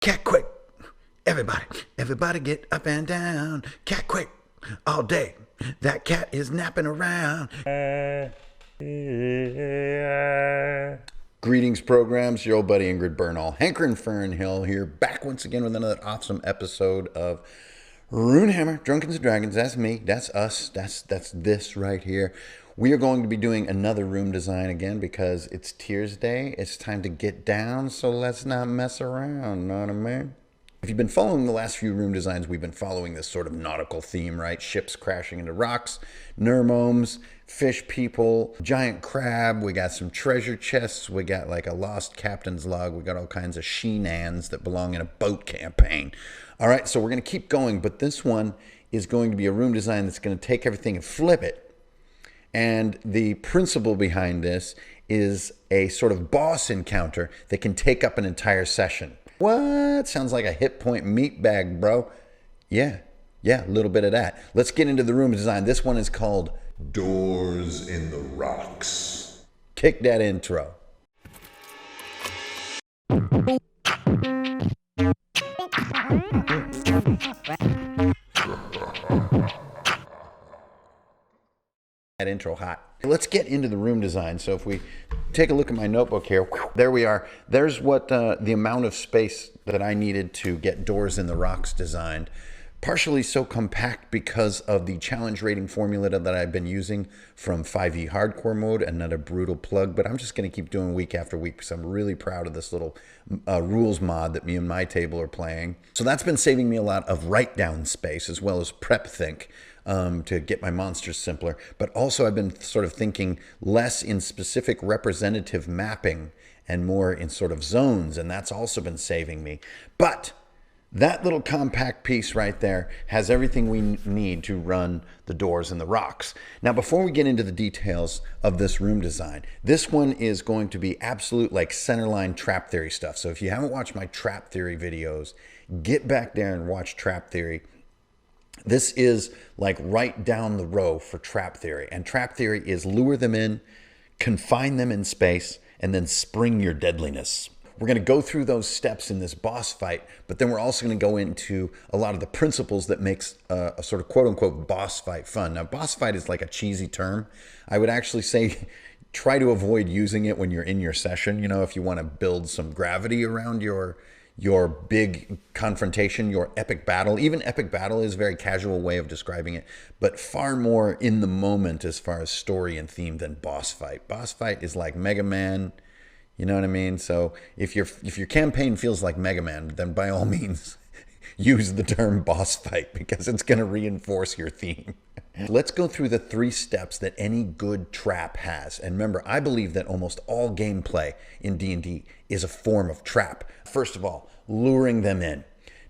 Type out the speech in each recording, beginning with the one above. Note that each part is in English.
Cat quick. Everybody get up and down. Cat quick. All day. That cat is napping around. Greetings, programs. Your old buddy Ingrid Bernal, Hankrin Fernhill here, back once again with another awesome episode of Runehammer, Drunken Dragons. That's me. That's us. That's this right here. We are going to be doing another room design again because it's Tears Day. It's time to get down, so let's not mess around. Know what I mean? If you've been following the last few room designs, we've been following this sort of nautical theme, right? Ships crashing into rocks, nermomes, fish people, giant crab. We got some treasure chests. We got like a lost captain's log. We got all kinds of she-nans that belong in a boat campaign. All right, so we're going to keep going, but this one is going to be a room design that's going to take everything and flip it. And the principle behind this is a sort of boss encounter that can take up an entire session. What? Sounds like a hit point meat bag, bro. Yeah, a little bit of that. Let's get into the room design. This one is called Doors in the Rocks. Kick that intro. That intro hot. Let's get into the room design. So if we take a look at my notebook here, there we are. There's what the amount of space that I needed to get Doors in the Rocks designed. Partially so compact because of the challenge rating formula that I've been using from 5e hardcore mode, another brutal plug, but I'm just going to keep doing week after week because I'm really proud of this little rules mod that me and my table are playing. So that's been saving me a lot of write down space as well as prep think. To get my monsters simpler, but also I've been sort of thinking less in specific representative mapping and more in sort of zones, and that's also been saving me. But that little compact piece right there has everything we need to run the Doors in the Rocks. Now, before we get into the details of this room design, this one is going to be absolute like centerline trap theory stuff. So if you haven't watched my trap theory videos, get back there and watch trap theory. This is like right down the row for trap theory. And trap theory is lure them in, confine them in space, and then spring your deadliness. We're going to go through those steps in this boss fight, but then we're also going to go into a lot of the principles that makes a sort of quote-unquote boss fight fun. Now, boss fight is like a cheesy term. I would actually say try to avoid using it when you're in your session. You know, if you want to build some gravity around your big confrontation, your epic battle. Even epic battle is a very casual way of describing it, but far more in the moment as far as story and theme than boss fight. Boss fight is like Mega Man, you know what I mean? So if your campaign feels like Mega Man, then by all means use the term boss fight because it's going to reinforce your theme. Let's go through the 3 steps that any good trap has. And remember, I believe that almost all gameplay in D&D is a form of trap. First of all, luring them in.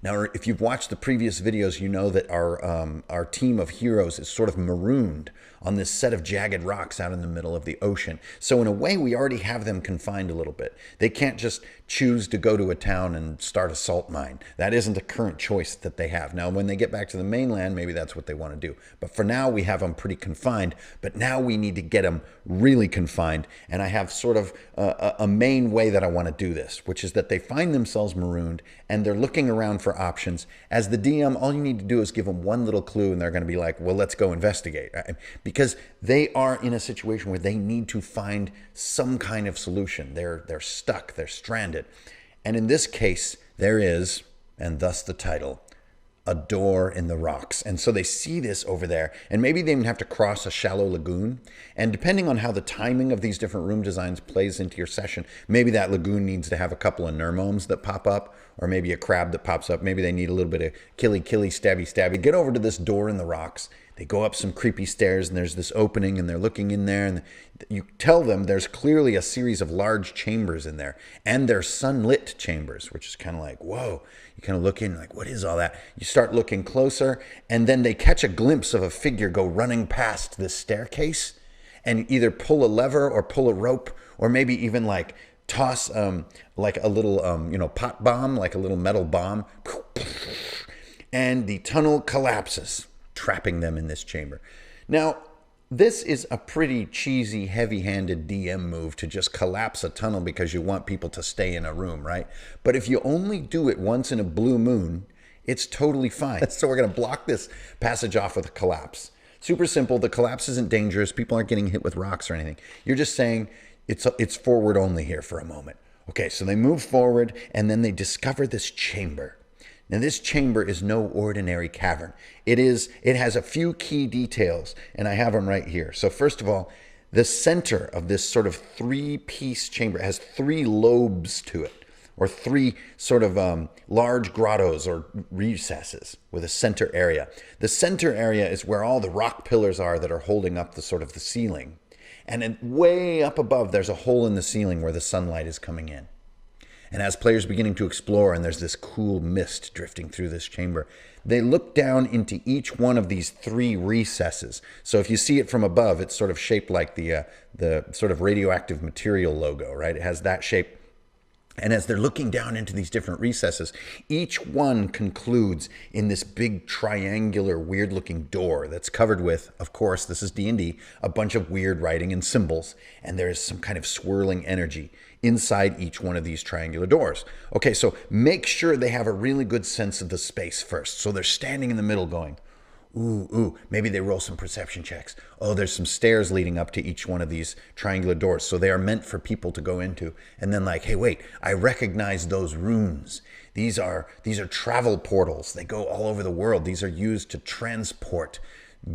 Now, if you've watched the previous videos, you know that our team of heroes is sort of marooned on this set of jagged rocks out in the middle of the ocean. So in a way, we already have them confined a little bit. They can't just choose to go to a town and start a salt mine. That isn't a current choice that they have. Now, when they get back to the mainland, maybe that's what they want to do. But for now, we have them pretty confined. But now we need to get them really confined. And I have sort of a main way that I want to do this, which is that they find themselves marooned and they're looking around for options. As the DM, all you need to do is give them one little clue and they're going to be like, well, let's go investigate. Because they are in a situation where they need to find some kind of solution. They're stuck, they're stranded. And in this case, there is, and thus the title, a door in the rocks. And so they see this over there, and maybe they even have to cross a shallow lagoon. And depending on how the timing of these different room designs plays into your session, maybe that lagoon needs to have a couple of nermomes that pop up, or maybe a crab that pops up. Maybe they need a little bit of killy, stabby. Get over to this door in the rocks. They go up some creepy stairs and there's this opening and they're looking in there and you tell them there's clearly a series of large chambers in there and they're sunlit chambers, which is kind of like, whoa. You kind of look in like, what is all that? You start looking closer and then they catch a glimpse of a figure go running past this staircase and either pull a lever or pull a rope or maybe even like toss like a little, pot bomb, like a little metal bomb. And the tunnel collapses, trapping them in this chamber. Now, This is a pretty cheesy, heavy-handed DM move to just collapse a tunnel because you want people to stay in a room, right? But if you only do it once in a blue moon, it's totally fine. So we're going to block this passage off with a collapse. Super simple. The collapse isn't dangerous. People aren't getting hit with rocks or anything. You're just saying it's forward only here for a moment. Okay, so they move forward, and then they discover this chamber. Now, this chamber is no ordinary cavern. It has a few key details, and I have them right here. So first of all, the center of this sort of three-piece chamber has three lobes to it, or three sort of large grottos or recesses with a center area. The center area is where all the rock pillars are that are holding up the sort of the ceiling. And then way up above, there's a hole in the ceiling where the sunlight is coming in. And as players beginning to explore, and there's this cool mist drifting through this chamber, they look down into each one of these three recesses. So if you see it from above, it's sort of shaped like the sort of radioactive material logo, right? It has that shape. And as they're looking down into these different recesses, each one concludes in this big triangular, weird-looking door that's covered with, of course, this is D&D, a bunch of weird writing and symbols, and there's some kind of swirling energy inside each one of these triangular doors. Okay, so make sure they have a really good sense of the space first. So they're standing in the middle going, ooh, maybe they roll some perception checks. Oh, there's some stairs leading up to each one of these triangular doors. So they are meant for people to go into. And then like, hey, wait, I recognize those runes. These are travel portals. They go all over the world. These are used to transport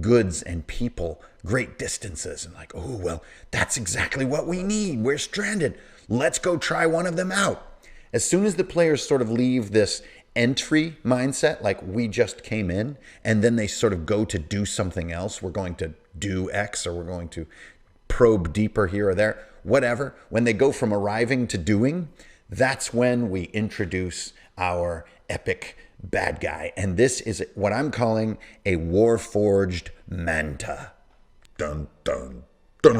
goods and people great distances. And like, oh, well, that's exactly what we need. We're stranded. Let's go try one of them out. As soon as the players sort of leave this entry mindset, like we just came in, and then they sort of go to do something else. We're going to do X, or we're going to probe deeper here or there, whatever. When they go from arriving to doing, that's when we introduce our epic bad guy. And this is what I'm calling a Warforged Manta. Dun, dun. The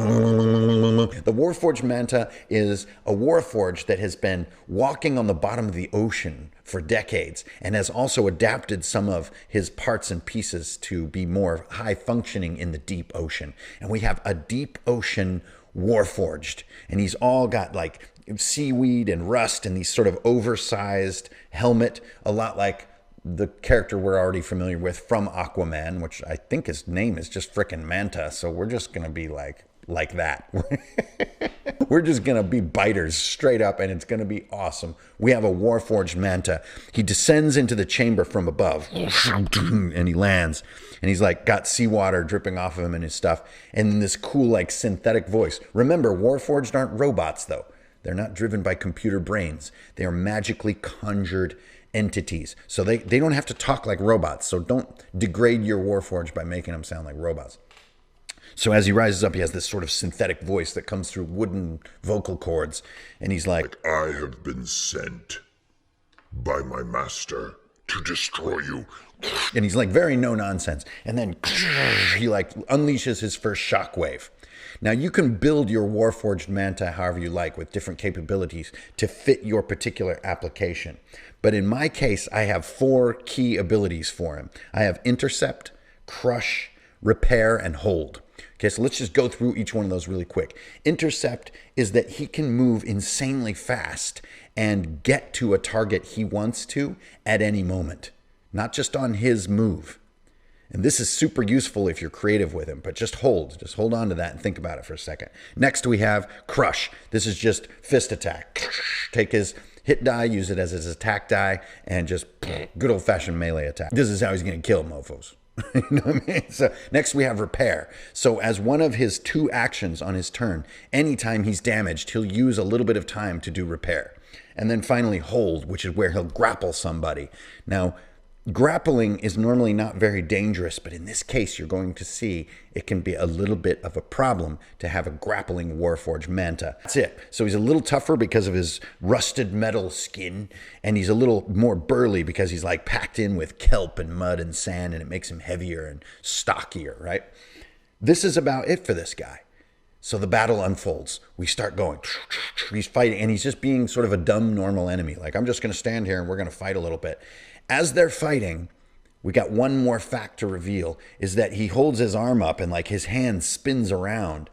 Warforged Manta is a Warforged that has been walking on the bottom of the ocean for decades and has also adapted some of his parts and pieces to be more high functioning in the deep ocean. And we have a deep ocean Warforged, and he's all got like seaweed and rust and these sort of oversized helmet, a lot like the character we're already familiar with from Aquaman, which I think his name is just frickin' Manta. So we're just going to be like that. We're just going to be biters straight up, and it's going to be awesome. We have a Warforged Manta. He descends into the chamber from above, and he lands, and he's like got seawater dripping off of him and his stuff, and then this cool like synthetic voice. Remember, Warforged aren't robots, though. They're not driven by computer brains. They are magically conjured entities. So they don't have to talk like robots. So don't degrade your Warforged by making them sound like robots. So as he rises up, he has this sort of synthetic voice that comes through wooden vocal cords. And he's like, I have been sent by my master to destroy you. And he's like very no nonsense. And then he like unleashes his first shockwave. Now you can build your Warforged Manta however you like with different capabilities to fit your particular application. But in my case, I have 4 key abilities for him. I have intercept, crush, repair, and hold. Okay, so let's just go through each one of those really quick. Intercept is that he can move insanely fast and get to a target he wants to at any moment, not just on his move. And this is super useful if you're creative with him, but just hold on to that and think about it for a second. Next we have crush. This is just fist attack. Take his hit die, use it as his attack die, and just good old-fashioned melee attack. This is how he's going to kill mofos. You know what I mean? So next we have repair. So as one of his 2 actions on his turn, anytime he's damaged, he'll use a little bit of time to do repair. And then finally hold, which is where he'll grapple somebody. Now, grappling is normally not very dangerous, but in this case, you're going to see it can be a little bit of a problem to have a grappling Warforged Manta. That's it. So he's a little tougher because of his rusted metal skin, and he's a little more burly because he's like packed in with kelp and mud and sand, and it makes him heavier and stockier, right? This is about it for this guy. So the battle unfolds. We start going. He's fighting, and he's just being sort of a dumb, normal enemy. Like, I'm just going to stand here, and we're going to fight a little bit. As they're fighting, We got one more fact to reveal, is that he holds his arm up and like his hand spins around.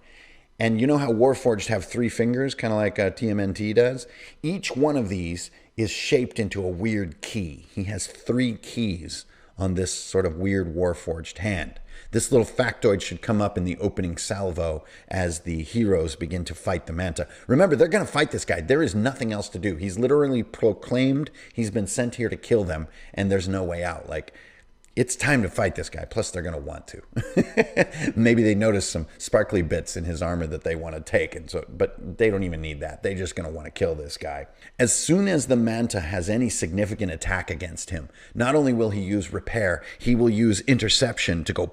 And you know how Warforged have 3 fingers, kind of like TMNT does? Each one of these is shaped into a weird key. He has 3 keys on this sort of weird Warforged hand. This little factoid should come up in the opening salvo as the heroes begin to fight the Manta. Remember, they're going to fight this guy. There is nothing else to do. He's literally proclaimed he's been sent here to kill them, and there's no way out. Like, it's time to fight this guy. Plus, they're going to want to. Maybe they notice some sparkly bits in his armor that they want to take, but they don't even need that. They're just going to want to kill this guy. As soon as the Manta has any significant attack against him, not only will he use repair, he will use interception to go,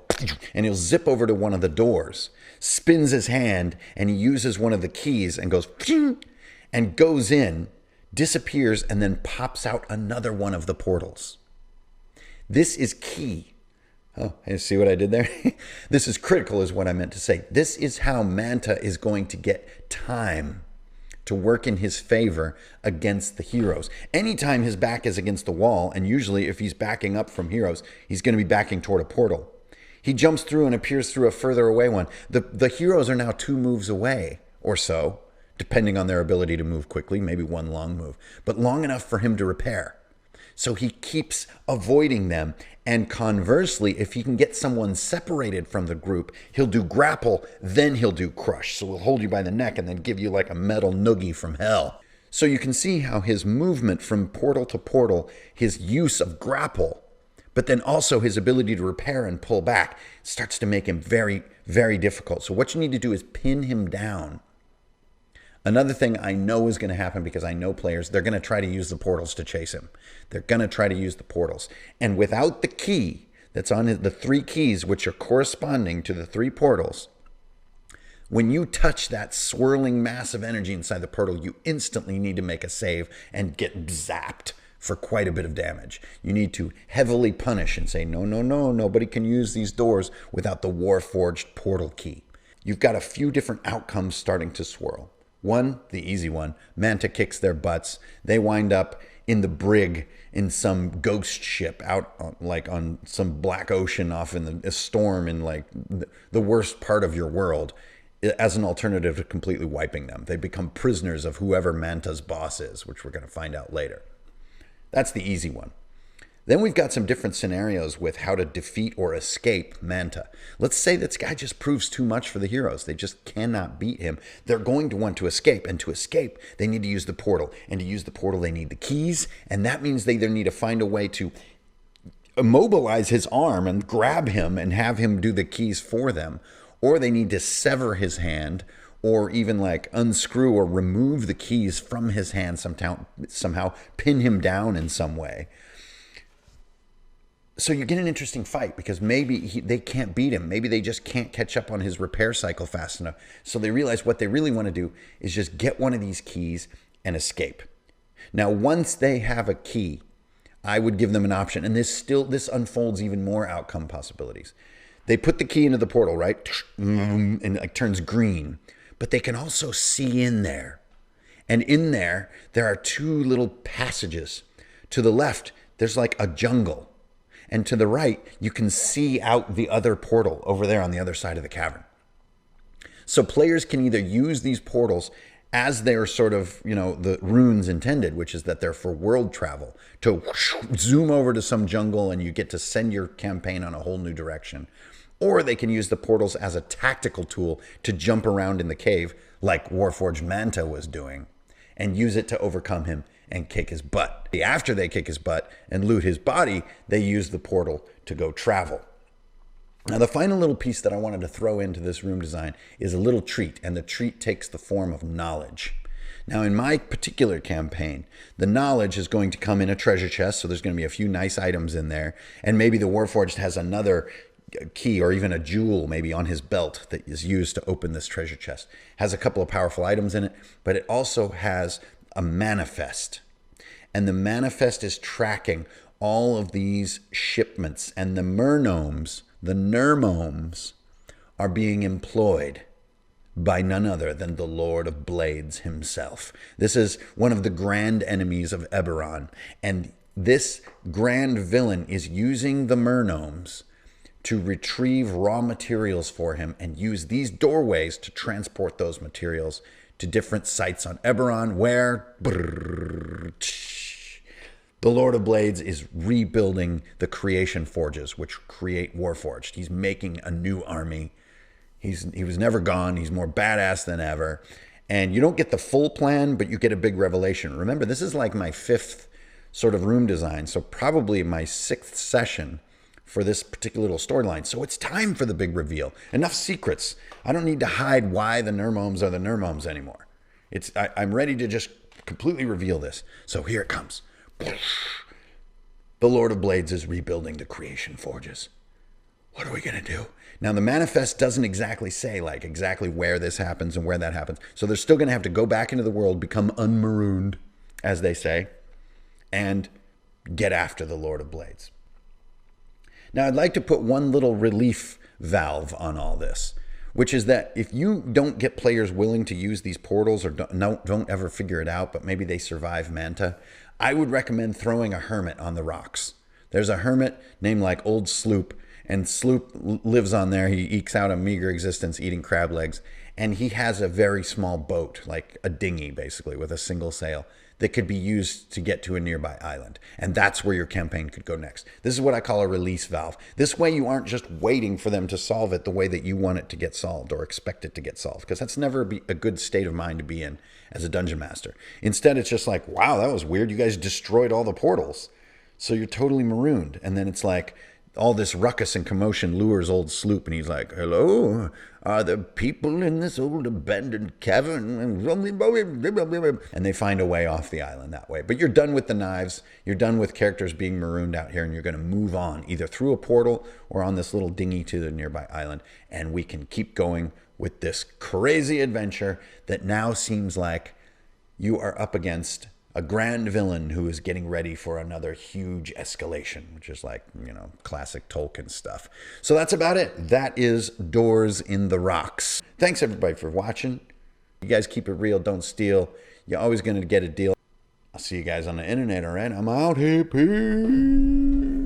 and he'll zip over to one of the doors, spins his hand, and he uses one of the keys and goes, and goes in, disappears, and then pops out another one of the portals. This is key. Oh, you see what I did there? This is critical is what I meant to say. This is how Manta is going to get time to work in his favor against the heroes. Anytime his back is against the wall, and usually if he's backing up from heroes, he's going to be backing toward a portal. He jumps through and appears through a further away one. The heroes are now 2 moves away or so, depending on their ability to move quickly, maybe 1 long move, but long enough for him to repair. So he keeps avoiding them. And conversely, if he can get someone separated from the group, he'll do grapple, then he'll do crush. So he'll hold you by the neck and then give you like a metal noogie from hell. So you can see how his movement from portal to portal, his use of grapple, but then also his ability to repair and pull back starts to make him very, very difficult. So what you need to do is pin him down. Another thing I know is going to happen because I know players, they're going to try to use the portals to chase him. They're going to try to use the portals. And without the key that's on the 3 keys, which are corresponding to the 3 portals, when you touch that swirling mass of energy inside the portal, you instantly need to make a save and get zapped for quite a bit of damage. You need to heavily punish and say, no, no, no, nobody can use these doors without the Warforged portal key. You've got a few different outcomes starting to swirl. One, the easy one, Manta kicks their butts. They wind up in the brig in some ghost ship out on some black ocean off in a storm in like the worst part of your world as an alternative to completely wiping them. They become prisoners of whoever Manta's boss is, which we're going to find out later. That's the easy one. Then we've got some different scenarios with how to defeat or escape Manta. Let's say this guy just proves too much for the heroes. They just cannot beat him. They're going to want to escape. And to escape, they need to use the portal. And to use the portal, they need the keys. And that means they either need to find a way to immobilize his arm and grab him and have him do the keys for them. Or they need to sever his hand or even like unscrew or remove the keys from his hand somehow pin him down in some way. So you get an interesting fight because maybe they can't beat him. Maybe they just can't catch up on his repair cycle fast enough. So they realize what they really want to do is just get one of these keys and escape. Now, once they have a key, I would give them an option. And this unfolds even more outcome possibilities. They put the key into the portal, right? And it turns green. But they can also see in there. And in there are 2 little passages. To the left, there's like a jungle. And to the right, you can see out the other portal over there on the other side of the cavern. So players can either use these portals as they're sort of, the runes intended, which is that they're for world travel, to zoom over to some jungle and you get to send your campaign on a whole new direction. Or they can use the portals as a tactical tool to jump around in the cave like Warforged Manta was doing and use it to overcome him and kick his butt. After they kick his butt and loot his body, they use the portal to go travel. Now, the final little piece that I wanted to throw into this room design is a little treat, and the treat takes the form of knowledge. Now, in my particular campaign, the knowledge is going to come in a treasure chest, so there's going to be a few nice items in there, and maybe the Warforged has another key or even a jewel maybe on his belt that is used to open this treasure chest. Has a couple of powerful items in it, but it also has a manifest. And the manifest is tracking all of these shipments. And the mergnomes, the nermomes, are being employed by none other than the Lord of Blades himself. This is one of the grand enemies of Eberron. And This grand villain is using the mergnomes to retrieve raw materials for him and use these doorways to transport those materials to different sites on Eberron where the Lord of Blades is rebuilding the creation forges, which create Warforged. He's making a new army. He was never gone. He's more badass than ever. And you don't get the full plan, but you get a big revelation. Remember, this is like my 5th sort of room design, so probably my 6th session for this particular little storyline. So it's time for the big reveal. Enough secrets. I don't need to hide why the Nermomes are the Nermomes anymore. I'm ready to just completely reveal this. So here it comes. The Lord of Blades is rebuilding the creation forges. What are we going to do? Now, the manifest doesn't exactly say like exactly where this happens and where that happens. So they're still going to have to go back into the world, become unmarooned, as they say, and get after the Lord of Blades. Now, I'd like to put one little relief valve on all this, which is that if you don't get players willing to use these portals or don't ever figure it out, but maybe they survive Manta, I would recommend throwing a hermit on the rocks. There's a hermit named like Old Sloop, and Sloop lives on there. He ekes out a meager existence eating crab legs, and he has a very small boat, like a dinghy basically, with a single sail that could be used to get to a nearby island. And that's where your campaign could go next. This is what I call a release valve. This way you aren't just waiting for them to solve it the way that you want it to get solved or expect it to get solved, because that's never a good state of mind to be in as a dungeon master. Instead, it's just like, wow, that was weird. You guys destroyed all the portals. So you're totally marooned. And then it's like, all this ruckus and commotion lures Old Sloop, and he's like, hello, are there people in this old abandoned cavern? And they find a way off the island that way. But you're done with the knives. You're done with characters being marooned out here, and you're going to move on, either through a portal or on this little dinghy to the nearby island. And we can keep going with this crazy adventure that now seems like you are up against a grand villain who is getting ready for another huge escalation, which is like, classic Tolkien stuff. So that's about it. That is Doors in the Rocks. Thanks everybody for watching. You guys keep it real, don't steal. You're always going to get a deal. I'll see you guys on the internet, all right? I'm out here. Peace.